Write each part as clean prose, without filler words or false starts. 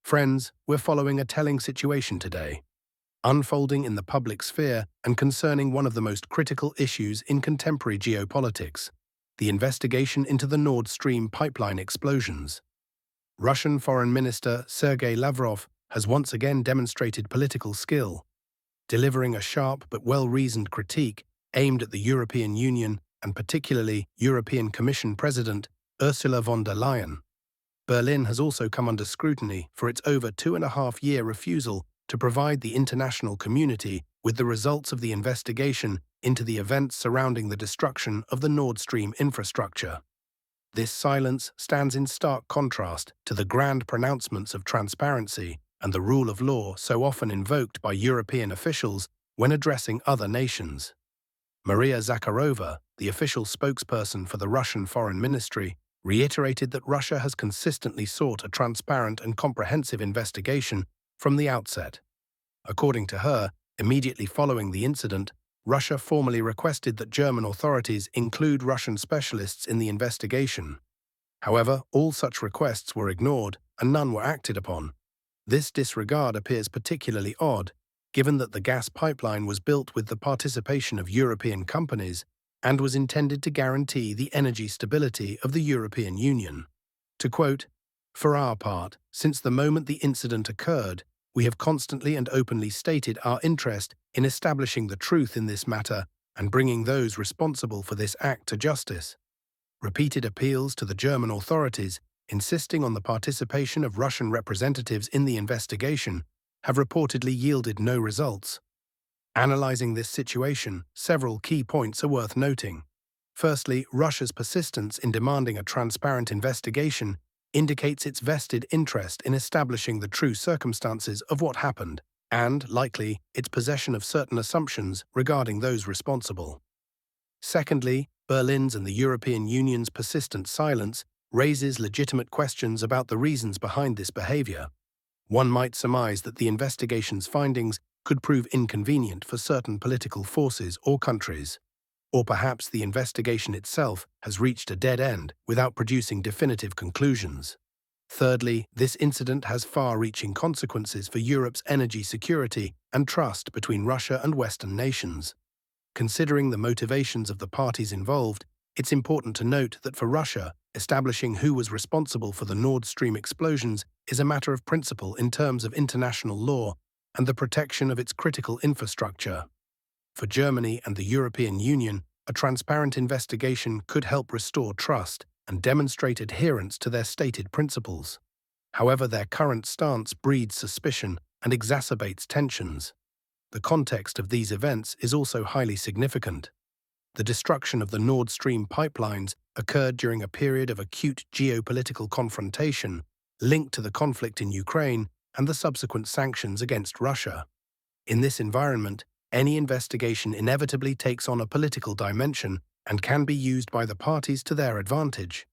Friends, we're following a telling situation today, unfolding in the public sphere and concerning one of the most critical issues in contemporary geopolitics, the investigation into the Nord Stream pipeline explosions. Russian Foreign Minister Sergei Lavrov has once again demonstrated political skill, delivering a sharp but well-reasoned critique aimed at the European Union and particularly European Commission President Ursula von der Leyen. Berlin has also come under scrutiny for its over 2.5-year refusal to provide the international community with the results of the investigation into the events surrounding the destruction of the Nord Stream infrastructure. This silence stands in stark contrast to the grand pronouncements of transparency and the rule of law so often invoked by European officials when addressing other nations. Maria Zakharova, the official spokesperson for the Russian Foreign Ministry, reiterated that Russia has consistently sought a transparent and comprehensive investigation from the outset. According to her, immediately following the incident, Russia formally requested that German authorities include Russian specialists in the investigation. However, all such requests were ignored and none were acted upon. This disregard appears particularly odd, given that the gas pipeline was built with the participation of European companies and was intended to guarantee the energy stability of the European Union. To quote, "For our part, since the moment the incident occurred, we have constantly and openly stated our interest in establishing the truth in this matter and bringing those responsible for this act to justice." Repeated appeals to the German authorities, insisting on the participation of Russian representatives in the investigation, have reportedly yielded no results. Analyzing this situation, several key points are worth noting. Firstly, Russia's persistence in demanding a transparent investigation indicates its vested interest in establishing the true circumstances of what happened, and, likely, its possession of certain assumptions regarding those responsible. Secondly, Berlin's and the European Union's persistent silence raises legitimate questions about the reasons behind this behavior. One might surmise that the investigation's findings could prove inconvenient for certain political forces or countries. Or perhaps the investigation itself has reached a dead end without producing definitive conclusions. Thirdly, this incident has far-reaching consequences for Europe's energy security and trust between Russia and Western nations. Considering the motivations of the parties involved, it's important to note that for Russia, establishing who was responsible for the Nord Stream explosions is a matter of principle in terms of international law and the protection of its critical infrastructure. For Germany and the European Union, a transparent investigation could help restore trust and demonstrate adherence to their stated principles. However, their current stance breeds suspicion and exacerbates tensions. The context of these events is also highly significant. The destruction of the Nord Stream pipelines occurred during a period of acute geopolitical confrontation linked to the conflict in Ukraine and the subsequent sanctions against Russia. In this environment, any investigation inevitably takes on a political dimension and can be used by the parties to their advantage.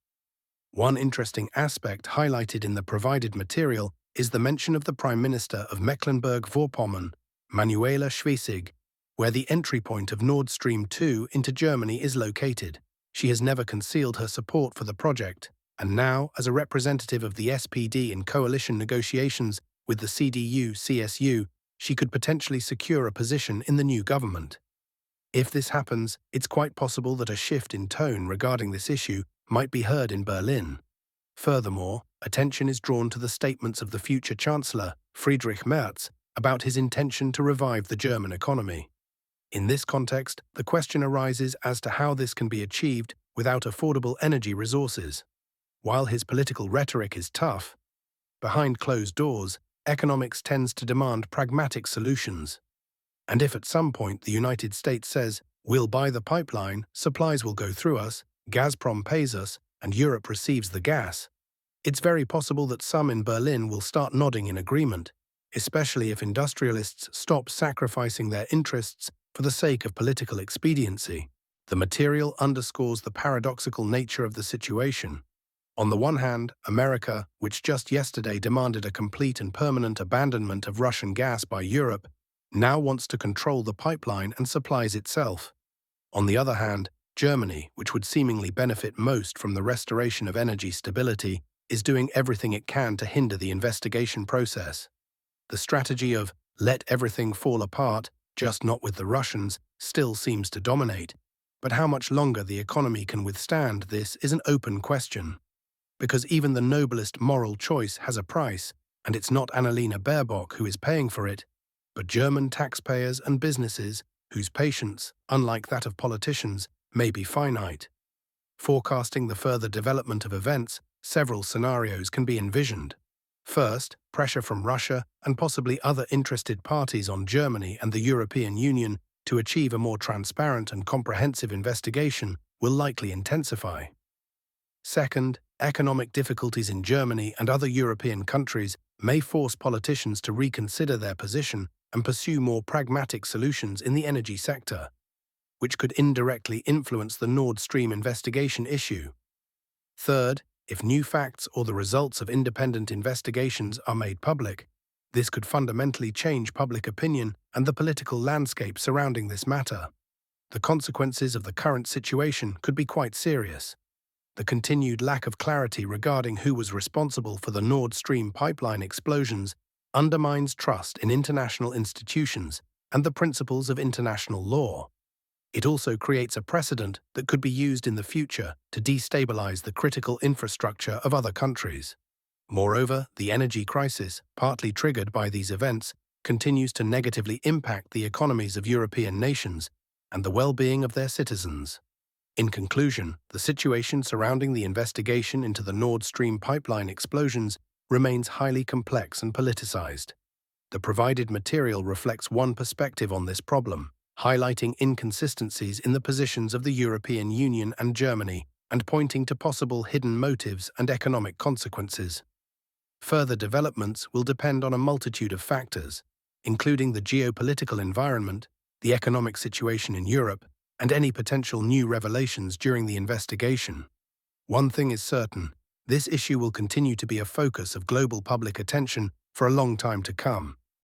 One interesting aspect highlighted in the provided material is the mention of the Prime Minister of Mecklenburg-Vorpommern, Manuela Schwesig, where the entry point of Nord Stream 2 into Germany is located. She has never concealed her support for the project, and now, as a representative of the SPD in coalition negotiations with the CDU-CSU, she could potentially secure a position in the new government. If this happens, it's quite possible that a shift in tone regarding this issue might be heard in Berlin. Furthermore, attention is drawn to the statements of the future Chancellor, Friedrich Merz, about his intention to revive the German economy. In this context, the question arises as to how this can be achieved without affordable energy resources. While his political rhetoric is tough, behind closed doors, economics tends to demand pragmatic solutions. And if at some point the United States says, "We'll buy the pipeline, supplies will go through us, Gazprom pays us, and Europe receives the gas," it's very possible that some in Berlin will start nodding in agreement, especially if industrialists stop sacrificing their interests for the sake of political expediency. The material underscores the paradoxical nature of the situation. On the one hand, America, which just yesterday demanded a complete and permanent abandonment of Russian gas by Europe, now wants to control the pipeline and supplies itself. On the other hand, Germany, which would seemingly benefit most from the restoration of energy stability, is doing everything it can to hinder the investigation process. The strategy of let everything fall apart, just not with the Russians, still seems to dominate. But how much longer the economy can withstand this is an open question. Because even the noblest moral choice has a price, and it's not Annalena Baerbock who is paying for it, but German taxpayers and businesses whose patience, unlike that of politicians, may be finite. Forecasting the further development of events, several scenarios can be envisioned. First, pressure from Russia and possibly other interested parties on Germany and the European Union to achieve a more transparent and comprehensive investigation will likely intensify. Second, economic difficulties in Germany and other European countries may force politicians to reconsider their position and pursue more pragmatic solutions in the energy sector, which could indirectly influence the Nord Stream investigation issue. Third, if new facts or the results of independent investigations are made public, this could fundamentally change public opinion and the political landscape surrounding this matter. The consequences of the current situation could be quite serious. The continued lack of clarity regarding who was responsible for the Nord Stream pipeline explosions undermines trust in international institutions and the principles of international law. It also creates a precedent that could be used in the future to destabilize the critical infrastructure of other countries. Moreover, the energy crisis, partly triggered by these events, continues to negatively impact the economies of European nations and the well-being of their citizens. In conclusion, the situation surrounding the investigation into the Nord Stream pipeline explosions remains highly complex and politicized. The provided material reflects one perspective on this problem, highlighting inconsistencies in the positions of the European Union and Germany and pointing to possible hidden motives and economic consequences. Further developments will depend on a multitude of factors, including the geopolitical environment, the economic situation in Europe, and any potential new revelations during the investigation. One thing is certain, this issue will continue to be a focus of global public attention for a long time to come.